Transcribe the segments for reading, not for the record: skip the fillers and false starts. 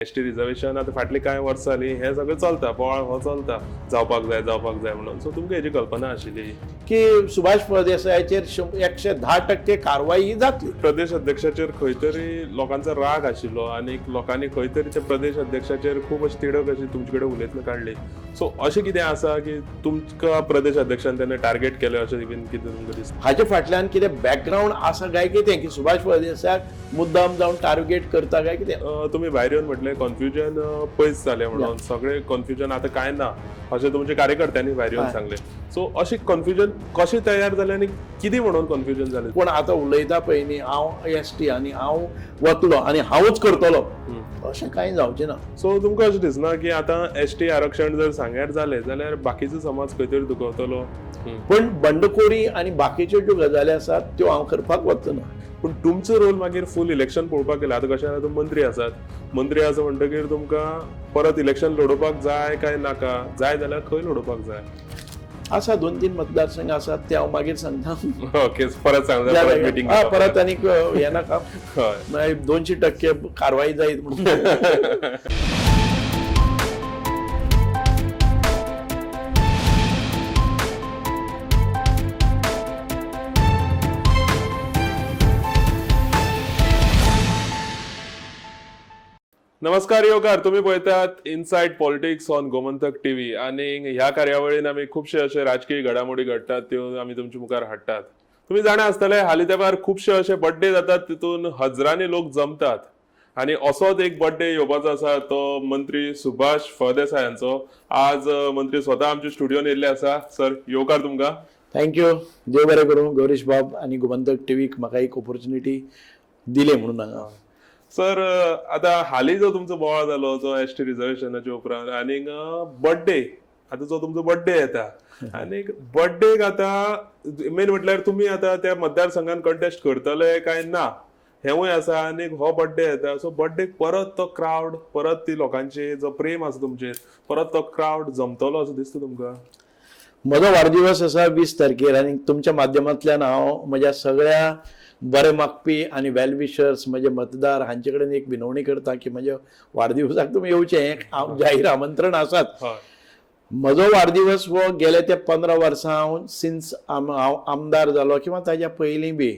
ST reservation आता फाटली कांय वर्सां जालीं हें सगळें चलता, बोवाळ हो चलता, जावपाक जाय म्हणून. सो तुमकां हेजी कल्पना आशिल्ली की सुभाष फळदेसायाचेर 110% कारवाई ही जातली. प्रदेश अध्यक्षाचेर खंय तरी लोकांचो राग आशिल्लो आनी लोकांनी खंय तरी त्या प्रदेश अध्यक्षाचेर खूब अशी तिडक अशी तुमचे कडेन उलयतना काडली. सो अशें कितें आसा की तुमकां प्रदेश अध्यक्षान तेन्ना टार्गेट केलें अशें बीन कितें तुमकां दिसता? हाचे फाटल्यान कितें बॅकग्राऊंड आसा काय कितें की सुभाष फळदेसायाक मुद्दाम जावन टार्गेट करता काय कितें? तुमी भायर येवन म्हटलें कन्फ्युजन पयस जालें म्हणून, सगळें कन्फ्युजन आतां कांय ना अशें तुमच्या कार्यकर्त्यांनी भायर येवन सांगलें. सो अशें कन्फ्युजन कशें तयार जालें आनी कितें म्हणून कन्फ्युजन जालें? पूण आतां उलयता पळय न्ही, हांव एसटी आनी हांव वतलो आनी हांवूच करतलो अशें कांय जावचें ना. सो तुमकां अशें दिसना की आतां एसटी आरक्षण जर सांग्यार जालें जाल्यार बाकीचो समाज खंय तरी दुखवतलो? पण बंडखोरी आनी बाकीच्यो ज्यो गजाली आसात त्यो हांव करपाक वचना. पूण तुमचो रोल मागीर फूल इलेक्शन पळोवपाक गेला. आतां कशें आसा, मंत्री आसात, मंत्री आसा म्हणटकीर तुमकां परत इलेक्शन लडोवपाक जाय काय नाका, जाय जाल्यार खंय लडोवपाक जाय? आसा 2-3 मतदारसंघ आसात ते हांव मागीर सांगता. ओके, परत सांगता, परत मिटींग परत आनीक हें नाका, हय 200% कारवाई जायत म्हणून. नमस्कार योगार, तुम्ही पळयतात inside politics on Gomantak TV आणि ह्या कार्यावळीन आमी खुबशे अशे राजकीय घडामोडी घडटात त्यो आमी तुमच्या मुखार हाडटात. तुम्ही जाणा आसतले हालीं तेंपार खुबशे अशे बर्थडे जातात तितून हजारांनी लोक जमतात आणि असोच एक बर्थडे येवपाचो आसा तो मंत्री सुभाष फळदेसाय यांचो. आज मंत्री स्वता आमच्या स्टुडियोन येयल्ले आसा. सर, येवकार तुमकां. थँक्यू. देव बरें करूं गौरीश बाब आनी गोमंतक टीव्हीक म्हाका एक ऑपॉर्च्युनिटी दिली म्हणून हांगा. सर, आता हालीं जो तुमचो बोवाळ जालो जो एसटी रिजर्वेशनाच्या उपरांत आनीक बर्थडे, आता जो तुमचो बर्थडे येता आनीक बर्थडेक आता मेन म्हटल्यार तुमी आता त्या मतदारसंघान कंटेस्ट करतले काय ना हेवूय आसा आनीक हो बर्थडे येता. सो बर्थडेक परत तो क्रावड, परत ती लोकांचे जो प्रेम आसा तुमचेर, परत तो क्रावड जमतलो असो दिसता तुमकां? म्हजो वाडदिवस आसा 20 तारखेर आनी तुमच्या माध्यमांतल्यान हांव म्हज्या सगळ्या बरे मागपी आनी वेल विशर्स म्हजे मतदार हांचे कडेन एक विनवणी करता की म्हज्या वाडदिवसाक तुमी येवचें. हांव जाहीर आमंत्रण आसात. म्हजो वाडदिवस हो गेले ते 15 वर्सां हांव सिन्स हांव आमदार जालो किंवा ताच्या पयलीं बी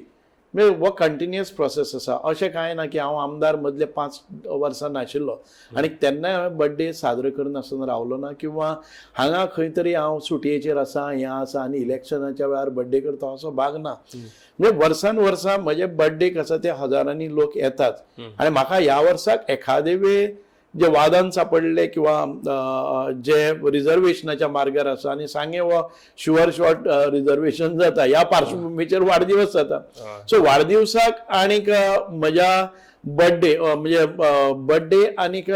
म्हणजे हो कंटिन्युअस प्रोसेस आसा. अशें कांय ना की हांव आमदार मदले 5 वर्सां नाशिल्लो आनी तेन्नाय हांवें बर्थडे साजरो करनासतना रावलो ना किंवा हांगा खंय तरी हांव सुटयेचेर आसा हें आसा आनी इलेक्शनाच्या वेळार बर्थडे करता असो भाग ना. म्हणजे वर्सान वर्सा म्हजे बर्थडेक आसा ते हजारांनी लोक येतात आनी म्हाका ह्या वर्साक एखादे वेळ जे वादान सापडले किंवा जे रिजर्वेशनाच्या मार्गार आसा आनी सांगे हो शुअर शॉर्ट रिजर्वेशन जाता ह्या पार्श्वभूमीचेर वाडदिवस जाता. सो वाडदिवसाक आनीक म्हज्या बर्थडे म्हणजे बर्थडे आनीक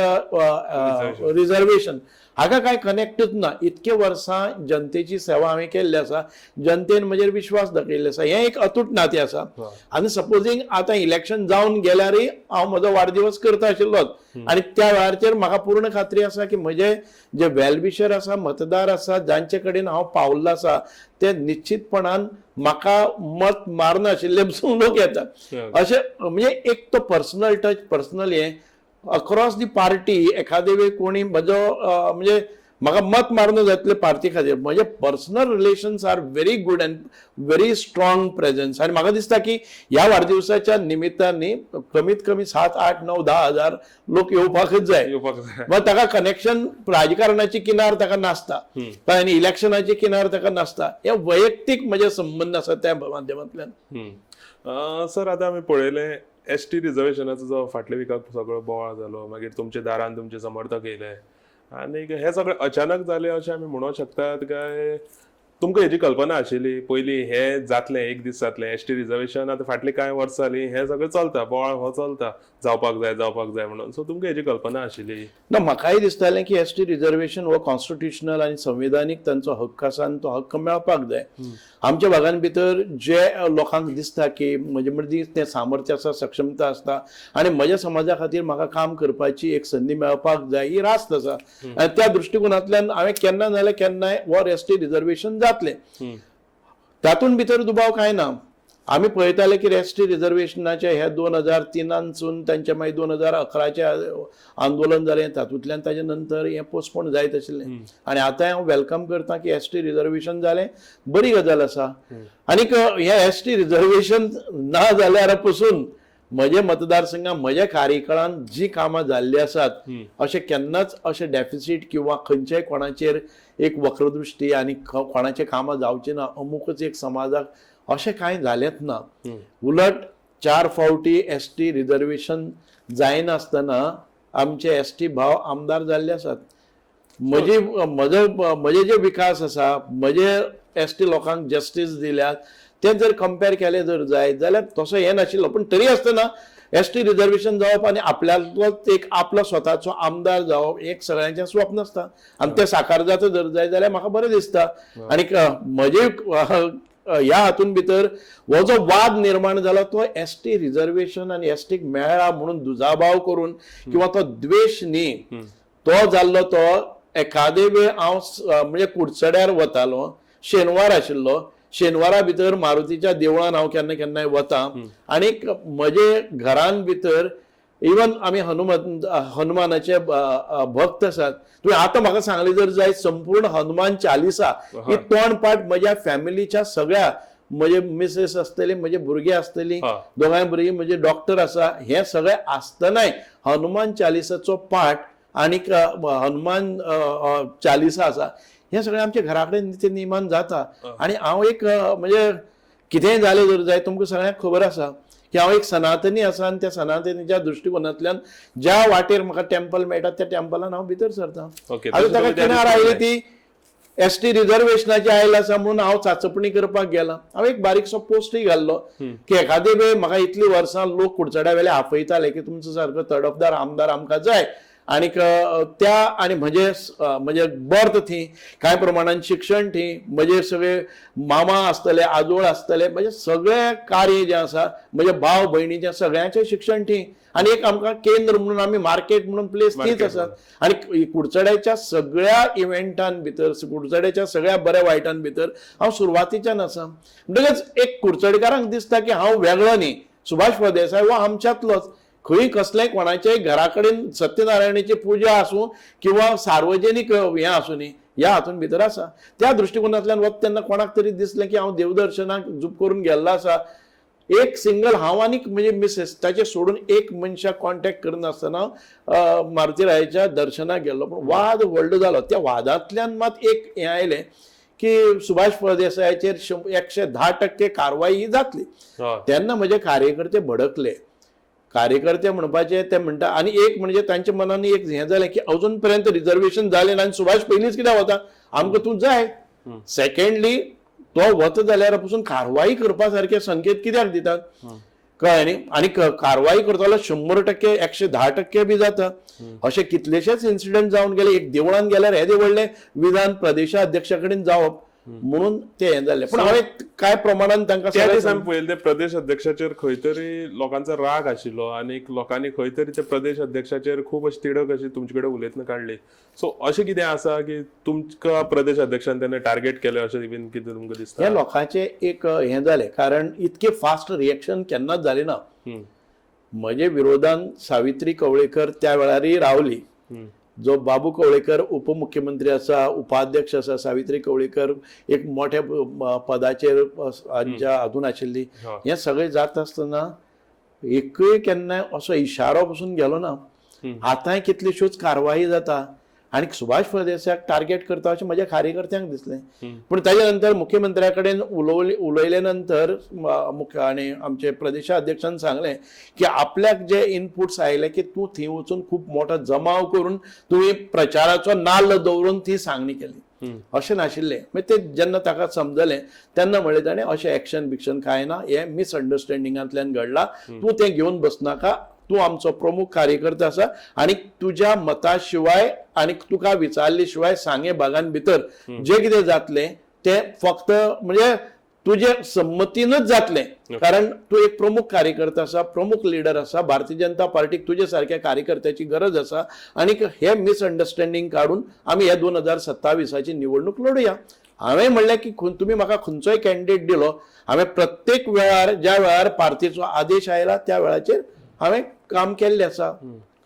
रिजर्वेशन हाका कांय कनेक्टूच ना. इतके वर्सां जनतेची सेवा हांवें केल्ली आसा, जनतेन म्हजेर विश्वास दाखयल्लो आसा, हें एक अतूट नातें आसा. आनी सपोजींग आतां इलेक्शन जावन गेल्यारय हांव म्हजो वाडदिवस करता आशिल्लोच आनी त्या वेळाचेर म्हाका पूर्ण खात्री आसा की म्हजे जे वेलविशर आसा, मतदार आसा, जांचे कडेन हांव पावल्लो आसा ते निश्चितपणान म्हाका मत मारनाशिल्ले पसून लोक येतात. अशें म्हणजे एक तो पर्सनल टच, पर्सनल हें अक्रॉस दी पार्टी एखादे वेळ कोणी म्हजो म्हणजे म्हाका मत मारनो जातले पार्टी खातीर म्हजे personal relations are very good and very strong presence. आनी म्हाका दिसता की ह्या वाडदिवसाच्या निमित्तानी कमीत कमी 7, 8, 9, 10 हजार लोक येवपाकच जाय. मग ताका कनेक्शन राजकारणाची किनार ताका नासता आनी इलेक्शनाची किनार ताका नासता. हे वैयक्तीक म्हजे संबंद आसा त्या माध्यमांतल्यान. सर, आता आमी पळयलें एसटी रिजर्वेशनाचो जो फाटल्या विकाक सगळो बोवाळ जालो, मागीर तुमच्या दारान तुमचे समर्थक येयले आनी हे सगळें अचानक जालें अशें आमी म्हणूंक शकतात काय तुमकां हेजी कल्पना आशिल्ली पयलीं हें जातलें, एक दीस जातलें एसटी रिजर्वेशन? आतां फाटलीं कांय वर्सां जालीं हें सगळें चलता, बोवाळ हो चलता, जावपाक जाय म्हणून. सो तुमकां हेजी कल्पना आशिल्ली? ना, म्हाकाय दिसतालें की एसटी रिजर्वेशन हो कॉन्स्टिट्युशनल आनी संविधानीक तांचो हक्क आसा आनी तो हक्क मेळपाक जाय. आमच्या भागान भितर जे लोकांक दिसता की म्हजे मदीं तें सामर्थ्य आसा, सक्षमता आसता आनी म्हज्या समाजा खातीर म्हाका काम करपाची एक संदी मेळपाक जाय ही रास्त आसा. आनी त्या दृश्टिकोनांतल्यान हांवें केन्ना नाजाल्यार केन्नाय हो एसटी रिजर्वेशन जातलें. तातूंत भितर दुबाव कांय ना. आम्ही पळयताले की एसटी रिझर्वेशनाचे हे 2003 त्यांचे मागीर 2011 आंदोलन जालें तातूंतल्यान ताजे नंतर हे पोस्टपोन जायत आशिल्लें आनी आतां हांव वेलकम करता की एसटी रिझर्वेशन जालें बरी गजाल आसा आनीक हे एसटी रिझर्वेशन ना जाल्यार पसून म्हजे मतदारसंघात म्हज्या कार्यकाळान जी कामां जाल्ली आसात अशें केन्नाच अशें डेफिसीट किंवा खंयच्याय कोणाचेर एक वक्रदृश्टी आनी कोणाचें कामां जावचीं ना अमुकूच एक समाजाक अशें कांय जालेंच ना उलट 4 फावटी एसटी रिझर्वेशन जायनासतना आमचे एसटी भाव आमदार जाल्ले आसात म्हजे जे विकास आसा म्हजे एसटी लोकांक जस्टीस दिल्यात ते जर कंपेर केले जर जायत जाल्यार तसो हें नाशिल्लो पण तरी आसतना एसटी रिझर्वेशन जावप आनी आपल्यालोच एक आपलो स्वताचो आमदार जावप एक सगळ्यांचें स्वप्न आसता आनी ते साकार जाता जर जाय जाल्यार म्हाका बरें दिसता आनीक म्हजे ह्या हातून भितर हो जो वाद निर्माण जालो तो एसटी रिझर्वेशन आनी एसटीक मेळ्ळा म्हणून दुजाभाव करून किंवा तो द्वेष न्ही तो जाल्लो तो एखादे वेळ हांव म्हणजे कुडचड्यार वतालो शेनवार आशिल्लो शेनवारा भितर मारुतीच्या देवळान हांव केन्ना केन्नाय वता आनीक म्हजे घरान भितर इवन आमी हनुमानाचे भक्त आसात तुवें आतां म्हाका सांगलें जर जाय संपूर्ण हनुमान चालिसा ही तोंडपाठ म्हज्या फॅमिलीच्या सगळ्या म्हजे मिसेस आसतली म्हजे भुरगे आसतली दोगांय भुरगीं म्हजे डॉक्टर आसा हे सगळे आसतनाय हनुमान चालिसाचो पाठ आनीक हनुमान चालिसा आसा हे सगळें आमच्या घरा कडेन नित्य नियमान जाता आनी हांव एक म्हणजे कितेंय जालें जर जाय तुमकां सगळ्यांक खबर आसा की हांव एक सनातनी आसा आनी त्या सनातनीच्या दृश्टिकोनांतल्यान ज्या वाटेर म्हाका टेंपल मेळटा त्या टेंपलान हांव भितर सरता आतां ताका किनार आयली ती एसटी रिझर्वेशनाची आयल आसा म्हणून हांव चाचपणी करपाक गेला हांव एक बारीकसो पोस्टूय घाल्लो की एखादे वेळ म्हाका इतली वर्सां लोक कुडचड्या वेले आपयताले की तुमचो सारको तडफदार आमदार आमकां जाय आनीक त्या आनी म्हजे बर्थ थी कांय प्रमाणान शिक्षण थी म्हजे सगळे मामा आसतले आजोळ आसतले म्हजे सगळे कार्य जे आसा म्हजे भाव भयणीचे सगळ्यांचे शिक्षण थी आनी एक आमकां केंद्र म्हणून आमी मार्केट म्हणून प्लेस तीच आसात आनी कुडचड्याच्या सगळ्या इव्हेंटान भितर कुडचड्याच्या सगळ्या बऱ्या वायटान भितर हांव सुरवातीच्यान आसा म्हणटकच एक कुडचडेकारांक दिसता की हांव वेगळो न्ही सुभाष फळदेसाय हो आमच्यातलोच खंय कसलेय कोणाच्याय घरा कडेन सत्यनारायणाची पुजा आसूं किंवा सार्वजनीक हें आसूं न्ही ह्या हातून भितर आसा त्या दृश्टिकोनांतल्यान वता तेन्ना कोणाक तरी दिसलें की हांव देवदर्शनाक झूप करून गेल्लो आसा एक सिंगल हांव आनीक म्हणजे मिसेस ताचे सोडून एक मनशाक कॉन्टॅक्ट करनासतना मारुतीरायाच्या दर्शनाक गेल्लो पूण वाद व्हडलो जालो त्या वादांतल्यान मात एक हें आयलें की सुभाष फळदेसायाचेर 110% कारवाई ही जातली तेन्ना म्हजे कार्यकर्ते भडकले कार्यकर्ते म्हणपाचे ते म्हणटा आनी एक म्हणजे तांच्या मनान एक हें जालें की अजून पर्यंत रिझर्वेशन जालें ना आनी सुभाष पयलींच कित्याक वता आमकां तूं जाय सेकंडली तो वता जाल्यार पसून कारवाई करपा सारखे संकेत कित्याक दितात कळ्ळें न्ही आनी कारवाई करतलो 100% 110% बी जाता अशे कितलेशेच इन्सिडंट जावन गेले एक देवळान गेल्यार येदे व्हडले विधान प्रदेशाध्यक्षा कडेन जावप म्हणून ते हें जाल्लें पूण हांवें कांय प्रमाणान तांकां पयले ते प्रदेश अध्यक्षाचेर खंय तरी लोकांचो राग आशिल्लो आनी लोकांनी खंय तरी ते प्रदेश अध्यक्षाचेर खूब अशी तिडक अशी तुमचे कडेन उलयतना काडली सो अशें कितें आसा की तुमकां प्रदेश अध्यक्षान तेन्ना टार्गेट केलें अशें बीन कितें तुमकां दिसता ह्या लोकांचें एक हें जालें कारण इतकें फास्ट रिएक्शन केन्नाच जालें ना म्हजे विरोधान सावित्री कवळेकर त्या वेळारय रावली जो बाबू कवळेकर उपमुख्यमंत्री आसा उपाध्यक्ष आसा सावित्री कवळेकर एक मोठ्या पदाचेर हांच्या हातून आशिल्ली हें सगळें जाता आसतना एकूय केन्नाय असो इशारो पसून गेलो ना आतांय कितल्योश्योच कारवाई जाता आनी सुभाष फळदेसायाक टार्गेट करता अशें म्हज्या कार्यकर्त्यांक दिसलें पूण ताच्या नंतर मुख्यमंत्र्या कडेन उलयले नंतर आनी आमचे प्रदेशाध्यक्षान सांगलें की आपल्याक जे इनपुट्स आयले की तूं थंय वचून खूब मोठो जमाव करून तुवें प्रचाराचो नाल्ल दवरून ती सांगणी केली अशें नाशिल्लें मागीर ते जेन्ना ताका समजलें तेन्ना म्हणलें ताणें अशें एक्शन बिक्शन कांय ना हें मिसअंडरस्टँडिंगांतल्यान घडलां तूं तें घेवन बसनाका तूं आमचो प्रमुख कार्यकर्ता आसा आनी तुज्या मता शिवाय आनी तुका विचारले शिवाय सांगे भागान भितर जे कितें जातलें तें फक्त म्हणजे तुजे संमतीनच जातलें कारण तूं एक प्रमुख कार्यकर्ता आसा प्रमुख लिडर आसा भारतीय जनता पार्टीक तुजे सारक्या कार्यकर्त्याची गरज आसा आनी हे मिसअंडरस्टँडिंग काडून आमी हे 2027ची निवडणूक लडुया हांवें म्हणलें की तुम्ही म्हाका खंयचोय कॅन्डिडेट दिलो, हांवें प्रत्येक वेळार ज्या वेळार पार्टीचो आदेश आयला त्या वेळाचेर हांवें काम केल्लें आसा.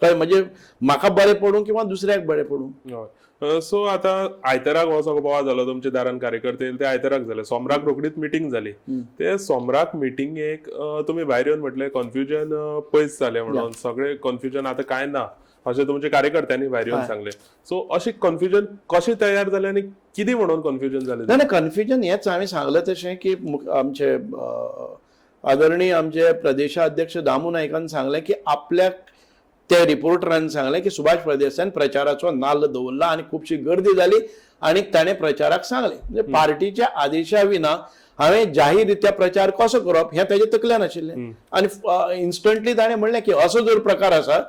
कळ्ळें? म्हणजे म्हाका बरें पडूं किंवा दुसऱ्याक बरें पडूं. सो आता आयताराक हो सगळो बोवाळ जालो, तुमच्या दारान कार्यकर्ते येयले ते आयताराक जाले. सोमराक रोखडीच मिटींग जाली. ते सोमराक मिटींगेक तुम्ही भायर येवन म्हटले कन्फ्युजन पयस जालें म्हणून, सगळे कन्फ्युजन आता काय ना अशें तुमच्या कार्यकर्त्यांनी भायर येवन सांगले. सो अशी कन्फ्युजन कशी तयार जाली आनी कितें म्हणून कन्फ्युजन जालें? ना कन्फ्युजन हेच हांवें सांगलें तशें की आमचे आदरणीय आमचे प्रदेशाध्यक्ष दामू नायकान सांगलें की आपल्याक त्या रिपोर्टरान सांगलें की सुभाष फळदेसायन प्रचाराचो नाल्ल दवरला आनी खुबशी गर्दी जाली आनी ताणें प्रचाराक सांगलें. म्हणजे पार्टीच्या आदेशा विना हांवें जाहीररित्या प्रचार कसो करप हें ताचे तकल्यान आशिल्लें. आनी इन्स्टंटली ताणें म्हणलें की असो जर प्रकार आसा,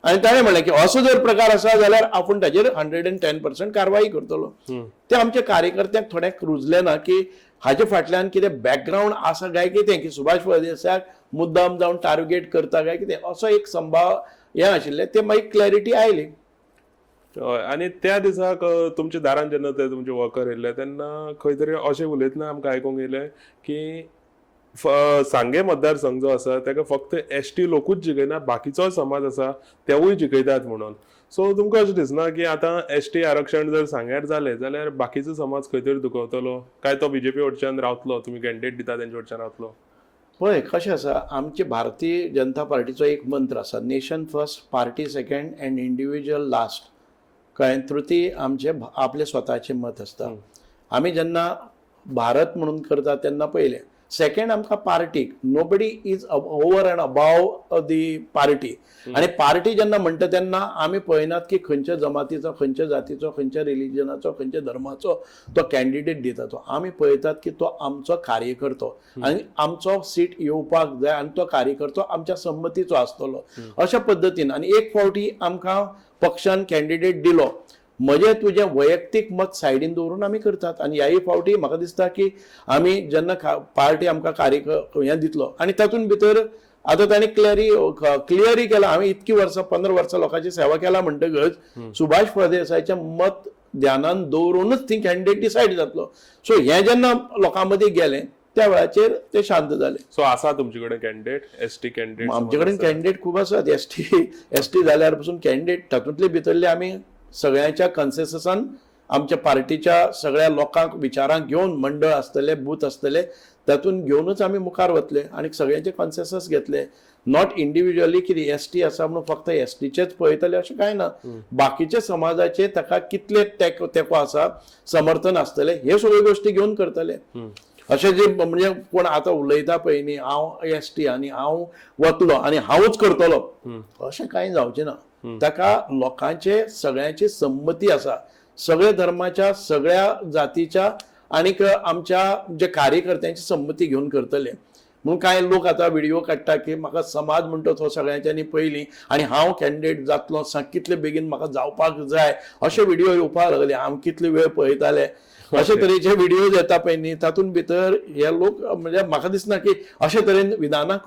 आनी ताणें म्हणलें की असो जर प्रकार आसा जाल्यार आपूण ताचेर 110% कारवाई करतलो. ते आमच्या कार्यकर्त्यांक थोड्याक रुजलें ना की हाचे फाटल्यान कितें बॅकग्रावंड आसा काय कितें, की सुभाष फळदेसायाक मुद्दाम जावन टार्गेट करता काय कितें, असो एक संभाव हें आशिल्लें. ते मागीर क्लॅरिटी आयली. आनी त्या दिसाक तुमच्या दारान जेन्ना ते तुमचे वर्कर येयले तेन्ना खंय तरी अशें उलयतना आमकां आयकूंक येयलें की सांगे मतदारसंघ जो आसा ताका फक्त एसटी लोकूच जिखयना, बाकीचो समाज आसा तेवूय जिखयतात म्हणून. सो तुमकां अशें दिसना की आतां एसटी आरक्षण जर सांग्यार जालें जाल्यार बाकीचो समाज खंय तरी दुखवतलो काय तो बीजेपी वटच्यान रावतलो, तुमी कॅन्डिडेट दिता तेंच्या वटच्यान रावतलो? पळय कशें आसा, आमचे भारतीय जनता पार्टीचो एक मंत्र आसा, nation first, party second and individual last. कळ्ळें? तृतीय आमचे आपले स्वताचे मत आसता. आमी जेन्ना भारत म्हणून करता तेन्ना पयलें. सेकंड आमकां पार्टीक nobody is over and above the party. आनी पार्टी जेन्ना म्हणटा तेन्ना आमी पळयनात की खंयच्या जमातीचो, खंयच्या जातीचो, खंयच्या रिलिजनाचो, खंयच्या धर्माचो तो कॅन्डिडेट दिता. तो आमी पळयतात की तो आमचो कार्यकर्तो आनी आमचो सीट येवपाक जाय आनी तो कार्यकर्तो आमच्या संमतीचो आसतलो अशा पद्दतीन. आनी एक फावटी आमकां पक्षान कॅन्डिडेट दिलो, म्हजें तुजें वैयक्तीक मत सायडीन दवरून आमी करतात. आनी ह्याय फावटी म्हाका दिसता की आमी जेन्ना पार्टी आमकां हें दितलो आनी तातूंत भितर आतां ताणें क्लियरी केला, हांवें इतकी वर्सां 15 वर्सां लोकांची सेवा केला म्हणटकच सुभाष फळदेसायचें मत ध्यानान दवरूनच ती कॅन्डिडेट डिसायड जातलो. सो हें जेन्ना लोकां मदीं गेलें त्या वेळाचेर ते शांत जाले. सो आसा तुमचे कडेन कॅन्डिडेट, एसटी कॅन्डिडेट? आमचे कडेन कॅन्डिडेट खूब आसात. एसटी जाल्यार पसून कॅन्डिडेट तातूंतले भितरले आमी सगळ्यांच्या कन्सेन्ससान आमच्या पार्टीच्या सगळ्या लोकांक विचारांक घेवन मंडळ आसतले, बूथ आसतले, तातूंत घेवनूच आमी मुखार वतले आनी सगळ्यांचे कन्सेन्सस घेतले. नॉट इंडिव्हिज्युअली कितें एसटी आसा म्हणून फक्त एसटीचेच पळयतले अशें कांय ना. बाकीच्या समाजाचे ताका कितले तेंको आसा, समर्थन आसतले, हे सगळ्यो गोश्टी घेवन करतले. अशें जे म्हणजे कोण आतां उलयता पळय न्ही, हांव एसटी आनी हांव वतलो आनी हांवूच करतलो, अशें कांय जावचें ना. ताका लोकांचे सगळ्यांची संमती आसा, सगळ्या धर्माच्या, सगळ्या जातीच्या आनीक आमच्या जे कार्यकर्त्यांची संमती घेवन करतले. म्हणून कांय लोक आतां व्हिडिओ काडटा की म्हाका समाज म्हणटा तो सगळ्यांच्यांनी पयलीं आनी हांव कॅन्डिडेट जातलो, कितले बेगीन म्हाका जावपाक जाय, अशे व्हिडिओ येवपाक लागले. हांव कितले वेळ पळयताले अशे तरेचे व्हिडिओज येता पळय न्ही, तातूंत भितर हे लोक म्हणजे म्हाका दिसना की अशे तरेन विधानां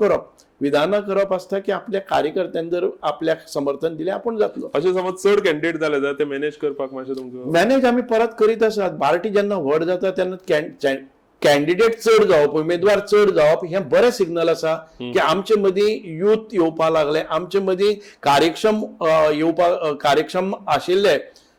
करप आसता की आपल्या कार्यकर्त्यांनी जर आपल्याक समर्थन दिलें आपूण जातलो. अशें समज चड कॅन्डिडेट जाले जाल्यार ते मॅनेज करपाक मातशें तुमकां? मॅनेज आमी परत करीत आसात. पार्टी जेन्ना व्हड जाता तेन्ना कॅन्डिडेट चड जावप, उमेदवार चड जावप हें बरें सिग्नल आसा की आमचे मदीं यूथ येवपाक लागले, आमचे मदीं कार्यक्षम आशिल्ले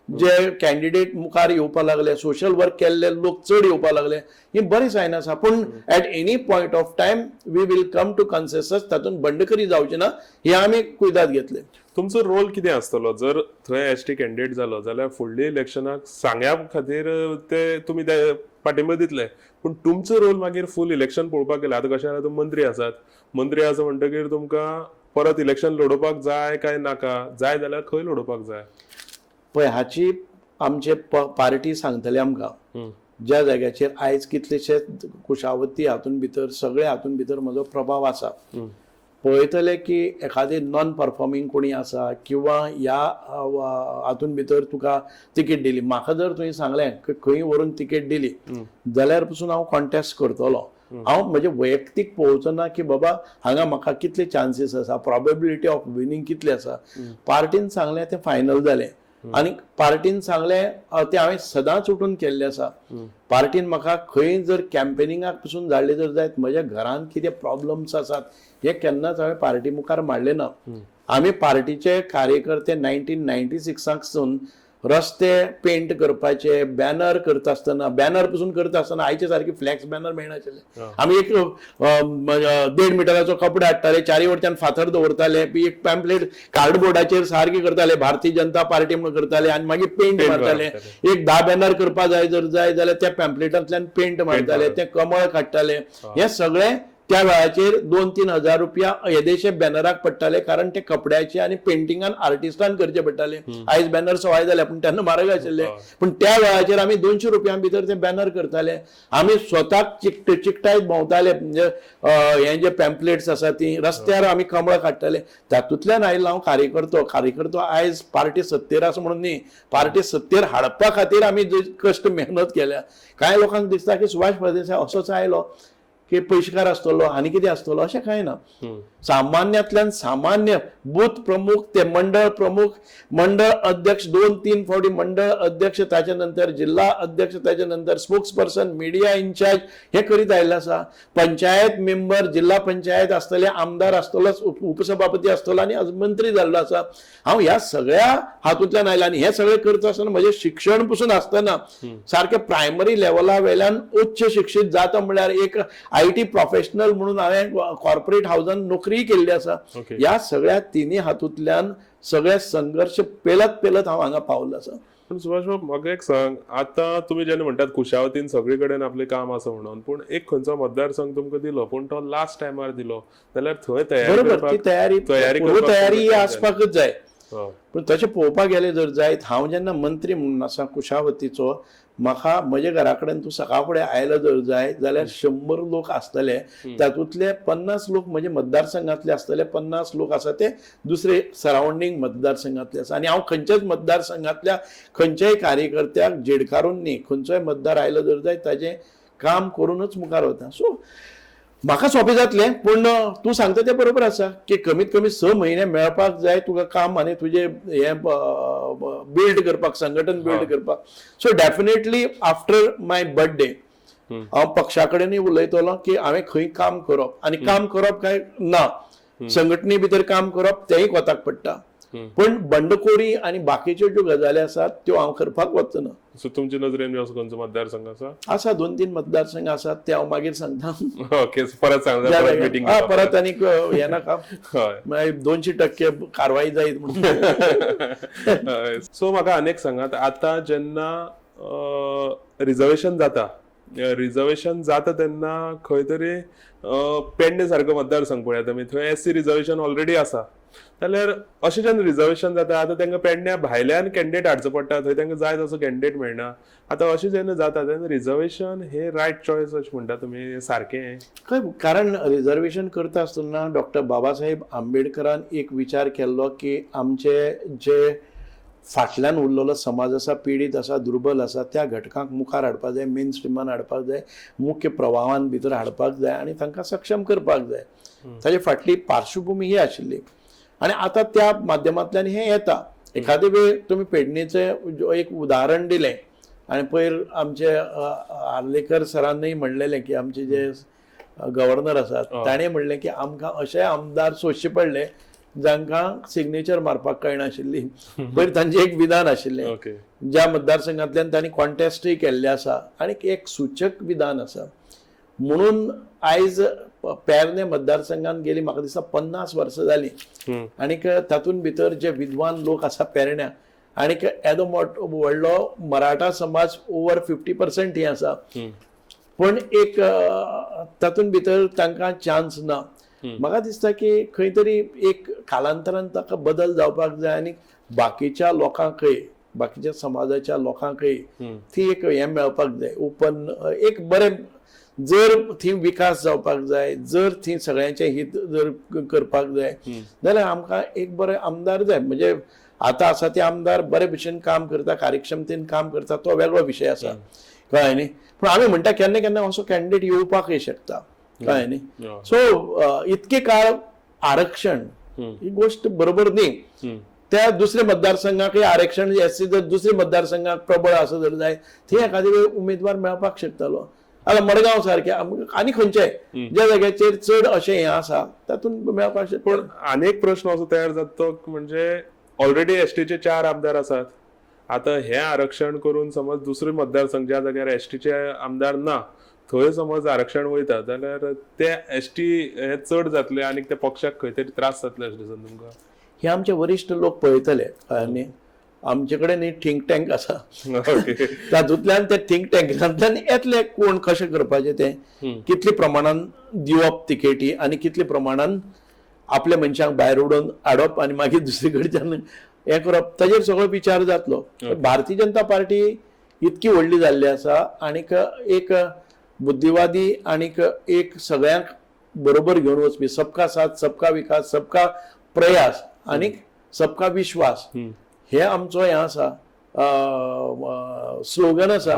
जे कॅन्डिडेट मुखार येवपाक लागले, सोशल वर्क केल्ले लोक चड येवपाक लागले, ही बरी सायन आसा. पूण at any point of time we will come to consensus. तातूंत बंडखोरी जावची ना हे आमी कुयदाद घेतले. तुमचो रोल कितें आसतलो जर थंय एसटी कॅन्डिडेट जालो जाल्यार फुडल्या इलेक्शनाक सांग्या खातीर ते तुमी ते पाठिंबो दितले, पूण तुमचो रोल मागीर फूल इलेक्शन पळोवपाक गेले. आतां कशें आसा, मंत्री आसात, मंत्री आसा म्हणटकीर तुमकां परत इलेक्शन लडोवपाक जाय काय नाका, जाय जाल्यार खंय लडोवपाक जाय? पळय हाची आमचे पार्टी सांगतले आमकां ज्या जाग्याचेर आयज कितलेशेच कुशावती हातूंत भितर, सगळे हातूंत भितर म्हजो प्रभाव आसा. पळयतले की एखादी नॉन परफॉर्मिंग कोणी आसा किंवा ह्या हातूंत भितर तुका तिकेट दिली, म्हाका जर तुवें सांगलें खंय व्हरून तिकेट दिली जाल्यार पसून हांव कॉन्टेस्ट करतलो. हांव म्हणजे वैयक्तीक पळोवचो ना की बाबा हांगा म्हाका कितले चान्सीस आसा, प्रोबेबिलिटी ऑफ विनींग कितली आसा. पार्टीन सांगलें तें फायनल जालें. आणि पार्टीन सांगलें ते हांवें सदांच उठून केल्लें आसा. पार्टीन म्हाका खंय जर कॅम्पेनिंगाक पसून धाडले जर जायत म्हज्या घरांत कितें प्रॉब्लम्स आसात हे केन्नाच हांवें पार्टी मुखार मांडले ना. आमी पार्टीचे कार्यकर्ते 1996 रस्ते पेंट करपाचे, बॅनर करता आसतना, बॅनर पसून करता आसतना आयचे सारखे फ्लॅक्स बॅनर मेळनाशिल्ले. आमी एक 1.5 मिटराचो कपडो हाडटाले, चारी वटच्यान फातर दवरताले, एक पॅम्पलेट कार्डबोर्डाचेर सारखे करताले, भारतीय जनता पार्टी म्हणून करताले आणि मागीर पेंट मारताले. एक 10 बॅनर करपा जाय जाल्यार त्या पॅम्पलेटांतल्यान पेंट मारताले, ते कमळ काडटाले. हे सगळे त्या वेळाचेर 2-3 हजार रुपया येदेशे बॅनराक पडटाले, कारण ते कपड्याचे आणि पेंटिंगान आर्टिस्टान करचे पडटाले. आयज बॅनर सवाय जाले पूण तेन्ना म्हारग आशिल्ले. पण त्या वेळाचेर आमी 200 रुपयां भितर ते बॅनर करताले. आमी स्वताक चिकटायत भोंवताले. म्हणजे हे जे पॅम्पलेट्स आसा ती रस्त्यार आमी कमळ काडटाले. तातूंतल्यान आयलो हांव कार्यकर्तो. आयज पार्टी सत्तेर आसा म्हणून न्ही, पार्टी सत्तेर हाडपा खातीर आमी कश्ट मेहनत केल्या. कांय लोकांक दिसता की सुभाष फळदेसाय असोच आयलो की पयशेकार आसतलो आनी कितें आसतलो, अशें कांय ना. सामान्यांतल्यान सामान्य बूथ प्रमुख ते मंडळ प्रमुख, मंडळ अध्यक्ष 2-3 फावटी मंडळ अध्यक्ष, ताच्या नंतर जिल्हा अध्यक्ष, ताच्या नंतर स्पोक्स पर्सन, मिडिया इन्चार्ज हे करीत आयिल्ले आसा. पंचायत मेंबर, जिल्हा पंचायत आसतले, आमदार आसतलो, उपसभापती आसतलो आनी मंत्री जाल्लो आसा. हांव ह्या सगळ्या हातूंतल्यान आयला आनी हे सगळें करता आसतना म्हजें शिक्षण पसून आसतना सारकें प्रायमरी लेवला वयल्यान उच्च शिक्षीत जाता म्हळ्यार एक IT प्रोफेशनल म्हणून हांवें कॉर्पोरेट हाऊसान नोकरी केल्ली आसा. ह्या सगळ्या तिनी हातूंतल्यान सगळे संघर्ष पेलत हांव हांगा पावलो आसा. पण सुभाष बाब म्हाका एक सांग, आता तुम्ही जेन्ना म्हणटात खुशावतीन सगळे कडेन आपलें काम आसा म्हणून, पूण एक खंयचो मतदारसंघ तुमकां दिलो पूण तो लास्ट टायमार दिलो जाल्यार थंय तयारी आसपाकच जाय. पूण तशें पळोवपाक गेले जर जायत, हांव जेन्ना मंत्री म्हणून आसा कुशावतीचो, म्हाका म्हज्या घरा कडेन तूं सकाळ फुडें आयलो जर जाय जाल्यार 100 लोक आसतले. तातूंतले 50 लोक म्हणजे मतदारसंघातले आसतले, 50 लोक आसा ते दुसरे सरावंडींग मतदारसंघातले आसा. आनी हांव खंयच्याच मतदारसंघातल्या खंयच्याय कार्यकर्त्याक झेडकारून न्ही, खंयचोय मतदार आयलो जर जाय ताजें काम करूनच मुखार वता. सो म्हाका सोंपें जातलें. पूण तूं सांगता तें बरोबर आसा की कमीत कमी 6 म्हयने मेळपाक जाय तुका काम आनी तुजें हें बिल्ड करपाक, संघटन बिल्ड करपाक. सो डेफिनेटली आफ्टर माय बर्थडे हांव पक्षा कडेनूय उलयतलो की हांवें खंय काम करप, आनी काम करप काय ना, संघटने भितर काम करप तेंय कोताक पडटा. पण बंडखोरी आनी बाकीच्यो ज्यो गजाली आसात त्यो हांव करपाक वचना. सो तुमच्या नजरेन असो खंयचो मतदारसंघ आसा? 2-3 मतदारसंघ आसात ते हांव मागीर सांगता. ओके, परत सांगता. परत आनीक हे नाका, 200% कारवाई जायत म्हणून. सो म्हाका आनीक सांगात, आता जेन्ना रिझर्वेशन जाता तेन्ना खंय तरी पेडणे सारको मतदारसंघ पळयात आमी, थंय SC रिझर्वेशन ऑलरेडी आसा. जाल्यार अशें जेन्ना रिझर्वेशन जाता, आतां तांकां पेडण्या भायल्यान कॅन्डिडेट हाडचो पडटा, थंय तांकां जाय तसो कॅन्डिडेट मेळना. आतां अशें जेन्ना जाता तेन्ना रिझर्वेशन हे रायट चॉयस अशें म्हणटा तुमी, सारकें? कारण रिझर्वेशन करता आसतना डॉक्टर बाबासाहेब आंबेडकरान एक विचार केल्लो की आमचे जे फाटल्यान उरलेलो समाज आसा, पीडित आसा, दुर्बल आसा, त्या घटकांक मुखार हाडपाक जाय, मेन स्ट्रिमान हाडपाक जाय, मुख्य प्रवाहान भितर हाडपाक जाय आनी तांकां सक्षम करपाक जाय. ताचे फाटली पार्श्वभूमी ही आशिल्ली आनी आतां त्या माध्यमांतल्यान हें येता. एखादे वेळ तुमी पेडणेचें एक उदाहरण दिलें आनी पयर आमचे आर्लेकर सरांनूय म्हणलेलें की आमचे जे गव्हर्नर आसात ताणें म्हणलें की आमकां अशे आमदार सोदचे पडले जांकां सिग्नेचर मारपाक कळनाशिल्ली. पयर तांचें एक विधान आशिल्लें ज्या मतदारसंघांतल्यान तांणी कॉन्टेस्टूय केल्लें आसा आनी एक सूचक विधान आसा. म्हणून आयज पेरणे मतदारसंघान गेली म्हाका दिसता 50 वर्सां जालीं आनीक तातूंत भितर जे विद्वान लोक आसा पेरण्या आनीक येदो व्हडलो मराठा समाज ओवर 50% ही आसा, पण एक तातूंत भितर तांकां चान्स ना. म्हाका दिसता की खंय तरी एक कालांतरान ताका बदल जावपाक जाय आनी बाकीच्या लोकांकय, बाकीच्या समाजाच्या लोकांकय ती एक हें मेळपाक जाय, ओपन एक बरें, जर थी विकास जावपाक जाय, जर थी सगळ्यांचें हित जर करपाक जाय जाल्यार आमकां एक बरे आमदार जाय. म्हणजे आतां आसा ते आमदार बरे भशेन काम करता, कार्यक्षमतेन काम करता, तो वेगळो विशय आसा, कळ्ळें न्ही. पूण आमी म्हणटा केन्ना केन्ना असो कॅन्डिडेट येवपाकय शकता, कळ्ळें न्ही. सो इतके काळ आरक्षण ही गोष्ट बरोबर न्ही. त्या दुसऱ्या मतदारसंघाक आरक्षण एससी जर दुसऱ्या मतदारसंघाक प्रबळ असं जर जाय थंय एखादे वेळ उमेदवार मेळपाक शकतालो. आता मडगांव सारख्या आनी खंयचेय ज्या जाग्याचेर चड अशें हें आसा तातूंत मेळपाक शकता. पण अनेक प्रश्न असो तयार जातो म्हणजे ऑलरेडी एसटीचे 4 आमदार आसात. आता हे आरक्षण करून समज दुसरे मतदारसंघ ज्या जाग्यार एसटीचे आमदार ना थंय समज आरक्षण वयता जाल्यार ते एसटी हे चड जातले आनी त्या पक्षाक खंय तरी त्रास जातले अशें दिसता तुमकां? हे आमचे वरिश्ठ लोक पळयतले आनी आमचे कडेन थिंक टँक आसा तातूंतल्यान ते थिंक टँकांतल्यान येतले कोण कशें करपाचें ते कितले प्रमाणान दिवप तिकेटी आनी कितले प्रमाणान आपल्या मनशांक भायर उडोवन हाडप आनी मागीर दुसरे कडच्यान हें करप ताजेर सगळो विचार जातलो. भारतीय जनता पार्टी इतकी व्हडली जाल्ली आसा आनीक एक बुद्धिवादी आनीक एक सगळ्यांक बरोबर घेवन वचपी सबका साथ सबका विकास सबका प्रयास आनीक सबका विश्वास हे आमचो हें आसा स्लोगन आसा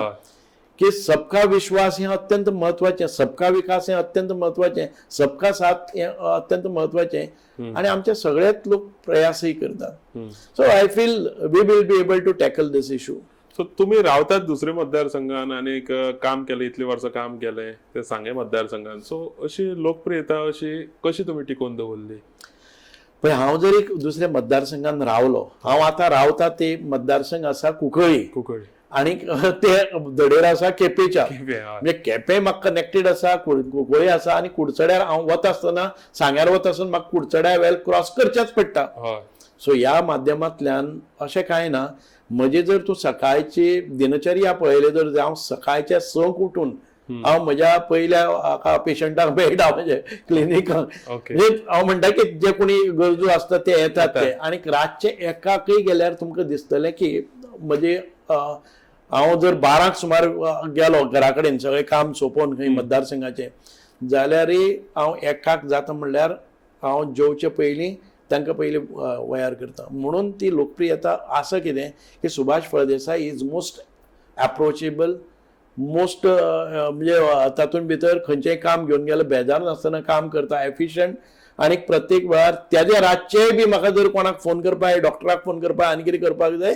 की सबका विश्वास हें अत्यंत म्हत्वाचें, सबका विकास हें अत्यंत म्हत्वाचें, सबका साथ हें अत्यंत म्हत्वाचें आनी आमचे सगळेच लोक प्रयासय करतात. So I feel we will be able to tackle this issue. So तुम्ही रावतात दुसऱ्या मतदारसंघान आणि काम केले इतली वर्सां काम केले ते सांगे मतदारसंघान. सो अशी लोकप्रियता अशी कशी तुम्ही टिकोवन दवरली? पण हांव जर एक दुसऱ्या मतदारसंघान रावलो, हांव आतां रावता ते मतदारसंघ आसा कुंकळ्ळी आनी ते धडेर आसा केपेंच्या. म्हणजे केपें म्हाका कनेक्टेड आसा, कुंकळ्ळी आसा आनी कुडचड्यार हांव वता आसतना सांग्यार वता आसतना म्हाका कुडचड्या वेल क्रॉस करचेंच पडटा. सो ह्या माध्यमांतल्यान अशें कांय ना. म्हजे जर तूं सकाळची दिनचर्या पळयली जर हांव सकाळच्या 6 उठून हांव म्हज्या पयल्या पेशंटाक मेळटा म्हणजे क्लिनिकाक. हांव म्हणटा की जे कोणी गरजू आसता ते येतात ते आनी रातचे 1 गेल्यार तुमकां दिसतलें की म्हणजे हांव जर 12 सुमार गेलो घरा कडेन सगळें काम सोंपोवन खंय मतदारसंघाचें जाल्यार हांव 1 जाता म्हणल्यार हांव जेवचे पयलीं तांकां पयलीं वयार करता. म्हणून ती लोकप्रियता आसा कितें की Subhash Phaldesai is most approachable, most म्हणजे तातूंत भितर खंयचेंय काम घेवन गेल्यार बेजार नासतना काम करता, एफिशियंट आनी प्रत्येक वेळार त्याच्या रातचेय बी म्हाका जर कोणाक फोन करपाक डॉक्टराक फोन करपाक आनी कितें करपाक जाय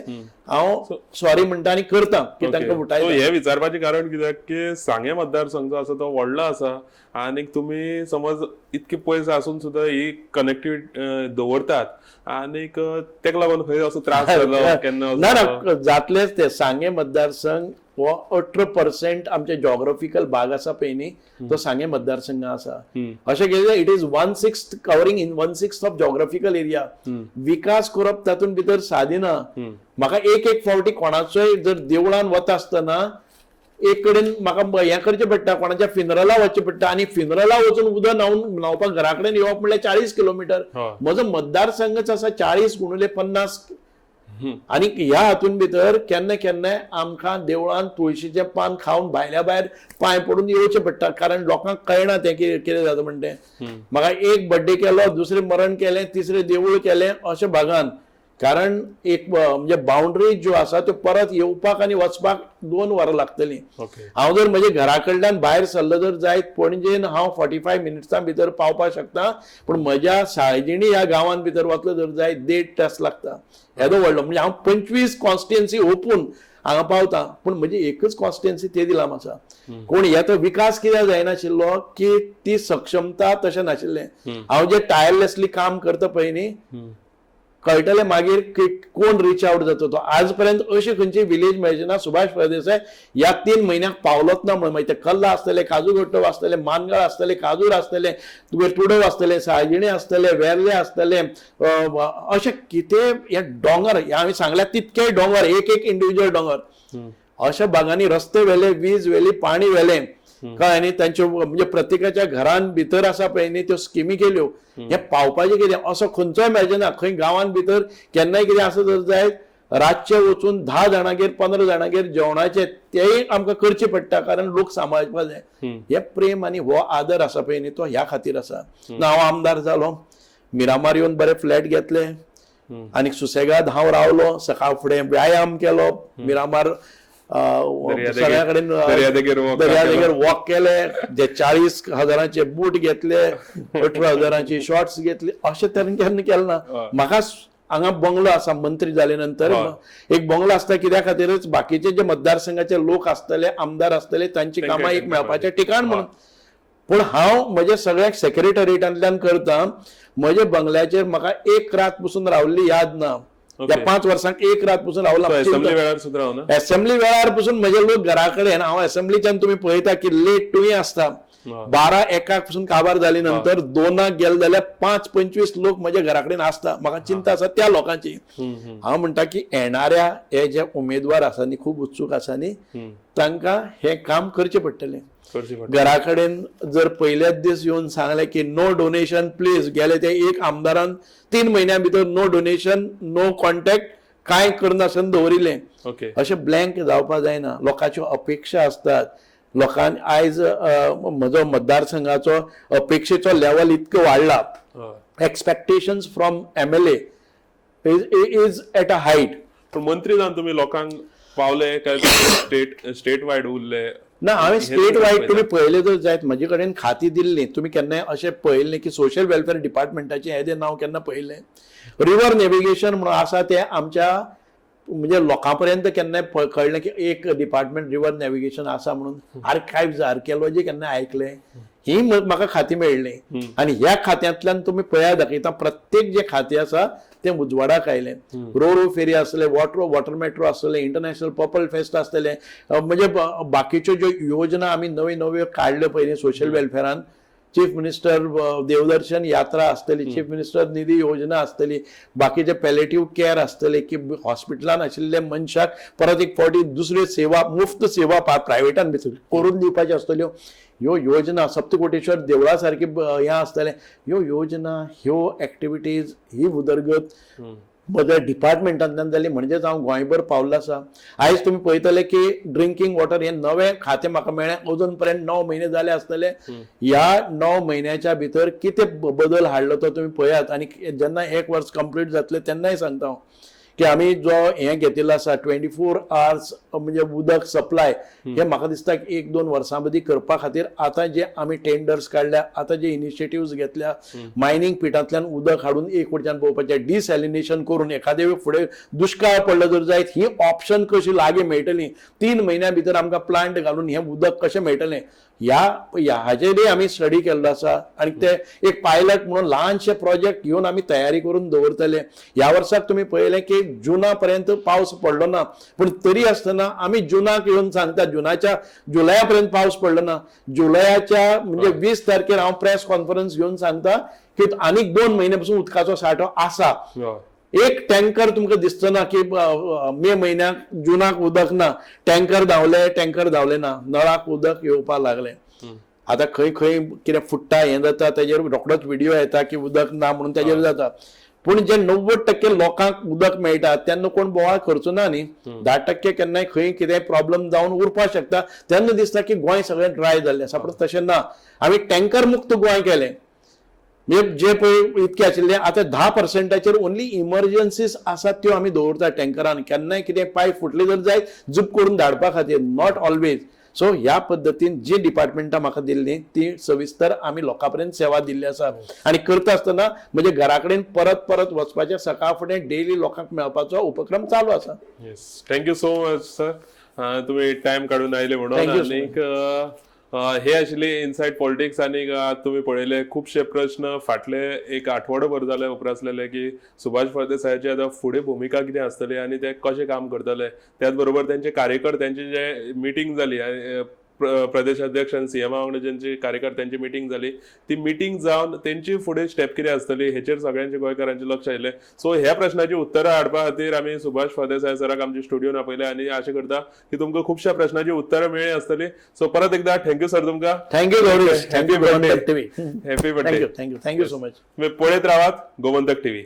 हांव सॉरी म्हणटा आनी करता की तांकां उठायता. हे विचारपाचें कारण कित्याक की सांगे मतदारसंघ जो आसा तो व्हडलो आसा आनी तुम्ही समज इतके पयस आसून सुद्दां ही कनेक्टिव्हिटी दवरतात आनीक तेका लागून खंय असो त्रास जालो केन्ना? ना जातलेच ते सांगे मतदारसंघ हो 18% आमचे जॉग्राफिकल भाग आसा पळय न्ही तो सांगे मतदारसंघ आसा. अशें केलें it is 1/6 covering in 1/6 of geographical area. विकास करप तातूंत भितर सादी ना. म्हाका एक फावटी कोणाचोय जर देवळान वता आसतना एक कडेन म्हाका हें करचें पडटा, कोणाच्या फिनरला वचचें पडटा आनी फिनरला वचून उदक न्हांवपाक घरा कडेन येवप म्हणल्यार 40 किलोमिटर. म्हजो मतदारसंघच आसा 40 × 50 आनी ह्या हातून भितर केन्ना केन्नाय आमकां देवळान तुळशीचें पान खावन भायल्या भायर पांय पडून येवचें पडटा कारण लोकांक कळना तें कितें जाता म्हण तें. म्हाका एक बर्थडे केलो, दुसरें मरण केलें, तिसरें देवूळ केलें अशें भागान. कारण एक म्हणजे बाउंड्री ज्यो आसा त्यो परत येवपाक आनी वचपाक 2 वरां लागतलीं. हांव जर म्हजे घरा कडल्यान भायर सरलो जर जायत पणजेन हांव 45 मिनिट्सां भितर पावपाक शकता, पूण म्हज्या साळजिणी ह्या गांवांत भितर वतलो जर जायत 1.5 तास लागता. येदो व्हडलो म्हणजे हांव 25 कॉन्स्टिट्युएन्सी ओपून हांगा पावता, पूण म्हजी एकच कॉन्स्टिट्युएन्सी तेदिलाम आसा. कोण येतो विकास कित्याक जायनाशिल्लो की ती सक्षमता तशें नाशिल्लें. हांव जे टायरलेसली काम करता पळय न्ही कळटलें मागीर कोण रिच आउट जाता तो. आज पर्यंत अशी खंयची विलेज मेळची ना सुभाष फळदेसाय ह्या 3 म्हयन्याक पावलोच ना म्हणून. मागीर ते कल्ला आसतले, काजू घट्टो आसतले, मानगाळ आसतले, काजूर आसतले, तुडव आसतले, साळजिणी आसतले, वेर्ले आसतले, अशें कितें हे दोंगर हे हांवें सांगल्यार तितकेय दोंगर एक इंडिव्हिज्युअल दोंगर अशा भागांनी रस्ते व्हेले, वीज व्हेली, पाणी व्हेलें कळ्ळें न्ही. तांच्यो म्हणजे प्रत्येकाच्या घरान भितर आसा पळय न्ही त्यो स्किमी केल्यो. हे पावपाचें कितें असो खंयचोय मेळचेना. खंय गांवांत भितर केन्नाय कितें आसा जर जायत रातचे वचून 10 जाणांगेर 15 जाणांगेर जेवणाचे तेय आमकां करचें पडटा कारण लोक सांबाळपाक जाय. हे प्रेम आनी हो आदर आसा पळय न्ही तो ह्या खातीर आसा. हांव आमदार जालो, मिरामार येवन बरे फ्लॅट घेतले आनी सुसेगाद हांव रावलो, सकाळ फुडें व्यायाम केलो, मिरामार सगळ्या कडेन दर्यादेगेर वॉक केले, जे 40,000चे बूट घेतले, 18,000ची शॉर्ट्स घेतले, अशें तरेन केन्ना केलें ना. म्हाका हांगा बंगलो आसा मंत्री जाले नंतर एक बंगलो आसता कित्या खातीरच बाकीचे जे मतदारसंघाचे लोक आसतले आमदार आसतले तांची कामां एक मेळपाचें ठिकाण म्हणून. पूण हांव म्हज्या सगळ्या सेक्रेटरिएटांतल्यान करता. म्हज्या बंगल्याचेर म्हाका एक रात पसून रावल्ली याद ना. त्या 5 वर्सांक एक रात पसून रावला. असेंब्ली वेळार सुद्दां रावना. असेंब्ली वेळार पसून म्हजे लोक घरा कडेन हांव असेंब्लीच्यान तुमी पळयता की लेट टूय आसता. 12-1 पासून काबार जाली नंतर 2 गेले जाल्यार 5-25 लोक म्हज्या घरा कडेन आसता. म्हाका चिंता आसा त्या लोकांची. हांव म्हणटा की येणाऱ्या हे जे उमेदवार आसा न्ही खूब उत्सूक आसा न्ही तांकां हे काम करचें पडटलें. घरा कडेन जर पयल्याच दीस येवन सांगले की नो डोनेशन प्लीज गेले ते एक आमदारान 3 म्हयन्या भितर नो डोनेशन नो कॉन्टॅक्ट कांय करनासतना दवरिल्लें. अशें ब्लँक जावपा जायना. लोकांच्यो अपेक्षा आसतात. लोकांनी आयज म्हजो मतदारसंघाचो अपेक्षेचो लेवल इतको वाडला. Expectations from MLA is at a height. पण मंत्री जावन तुम्ही लोकांक पावले काय स्टेट वायड उरले ना. हांवें स्टेट वायड तुमी पळयले जर जायत म्हजे कडेन खाती दिल्लीं. तुमी केन्नाय अशें पळयल्लें की सोशल वेलफेअर डिपार्टमेंटाचें येदें नांव केन्ना पळयलें. रिव्हर नेविगेशन म्हणून आसा तें आमच्या म्हणजे लोकां पर्यंत केन्नाय कळलें की एक डिपार्टमेंट रिव्हर नेविगेशन आसा म्हणून. आर्कायव्ज आर्किओलॉजी केन्ना आयकलें. ही म्हाका खाती मेळ्ळी. आनी ह्या खात्यांतल्यान तुमी पळया दाखयता प्रत्येक जे खातें आसा तें उजवाडाक आयलें. रो फेरी आसतले वॉटर मेट्रो आसतले इंटरनॅशनल पर्पल फेस्ट आसतले म्हणजे बाकीच्यो ज्यो योजना आमी नव्यो काडल्यो पळय सोशल वेलफेअरान. चीफ मिनिस्टर देवदर्शन यात्रा आसतली. चीफ मिनिस्टर निधी योजना आसतली. बाकीचे पॅलेटिव्ह केअर आसतले की हॉस्पिटलान आशिल्ले मनशाक परत एक फावटी दुसऱ्यो सेवा मुफ्त सेवा प्रायवेटान भितर करून दिवपाच्यो आसतल्यो. ह्यो योजना सप्तकोटेश्वर देवळा सारके हें आसतलें. ह्यो योजना ह्यो एक्टिविटीज ही उदरगत म्हज्या डिपार्टमेंटांतल्यान जाली. म्हणजेच हांव गोंयभर पावल्लो आसा. आयज तुमी पळयतले की ड्रिंकींग वॉटर हें नवें खातें म्हाका मेळ्ळें. अजून पर्यंत 9 म्हयने जाले आसतले. ह्या 9 म्हयन्याच्या भितर कितें बदल हाडलो तो तुमी पळयात. आनी जेन्ना 1 वर्स कंप्लीट जातलें तेन्नाय सांगता हांव की आमी जो हें घेतिल्लो आसा 24 hours म्हणजे उदक सप्लाय हे म्हाका दिसता 1-2 वर्सां मदीं करपा खातीर आतां जे आमी टेंडर्स काडल्या आतां जे इनिशिएटिव्स घेतल्या मायनिंग पिटांतल्यान उदक हाडून एक वटच्यान पळोवपाचें डिसॅलिनेशन करून एखादे फुडें दुश्काळ पडलो जर जायत ही ऑप्शन कशी लागी मेळटली. 3 म्हयन्या भितर आमकां प्लांट घालून हें उदक कशें मेळटलें हाचेरय आमी स्टडी केल्लो आसा. आनी ते एक पायलट म्हणून ल्हानशे प्रोजेक्ट घेवन आमी तयारी करून दवरतले. ह्या वर्साक तुमी पळयलें की जुना पर्यंत पावस पडलो ना. पूण तरी आसतना आमी जुनाक येवन सांगता जुनाच्या जुलया पर्यंत पावस पडलो ना. जुलयाच्या म्हणजे 20 तारखेर हांव प्रेस कॉन्फरन्स घेवन सांगता की आनीक 2 म्हयने पासून उदकाचो सांठो आसा. एक टँकर तुमकां दिसचो ना की मे म्हयन्याक जुनाक उदक ना. टँकर धांवले ना. नळाक उदक येवपाक लागलें. आतां खंय कितें फुट्टा हें जाता तेजेर रोखडोच व्हिडिओ येता की उदक ना म्हणून तेजेर जाता. पूण जे 90% लोकांक उदक मेळटा तेन्ना कोण बोवाळ करचो ना न्ही. 10% केन्नाय खंय कितें प्रॉब्लम जावन उरपाक शकता. तेन्ना दिसता की गोंय सगळें ड्राय जाल्लें आसा. पूण तशें ना. आमी टँकर मुक्त गोंय केलें. जे पळय इतके आशिल्ले आतां 10% ओन्ली इमर्जन्सीज आसात त्यो आमी दवरता टँकरान. केन्नाय कितें पायप फुटले जर जायत जूप करून धाडपा खातीर नॉट ऑलवेज. सो ह्या पद्दतीन जी डिपार्टमेंटां म्हाका दिल्ली ती सविस्तर आमी लोकां पर्यंत सेवा दिल्ली आसा. आनी करता आसतना म्हणजे घरा कडेन परत वचपाचें सकाळ फुडें डेली लोकांक मेळपाचो उपक्रम चालू आसा. Thank you so much sir. तुम्ही टाइम काढून आयले म्हणून. आनीक हे आशिल्ले इनसायड पॉलिटिक्स. आनीक तुम्ही पळयले खुबशे प्रश्न फाटले एक आठवडो भर जाले उपरासलेले की सुभाष फळदेसायाची आतां फुडें भुमिका कितें आसतली आनी ते कशें काम करतले. त्याच बरोबर तेंचे कार्यकर्त्यांची जे मिटींग जाली प्रदेशाध्यक्ष आनी सीएमा वांगडा ज्यांची कार्यकर्त्यांची मिटींग जाली ती मिटींग जावन तेंची फुडें स्टेप कितें आसतली हेचेर सगळ्यांचे गोंयकारांचे लक्ष आयिल्लें. सो ह्या प्रश्नाची उत्तरां हाडपा खातीर आमी सुभाष फळदेसाय सराक आमच्या स्टुडियोन आपयलें आनी आशा करता की तुमकां खुबश्या प्रश्नांची उत्तरां मेळ्ळी आसतली. सो परत एकदा थँक्यू सर तुमकां. Thank you Gaurish. Happy birthday. Thank you so much. तुम्ही पळयत रावात गोमंतक टीव्ही.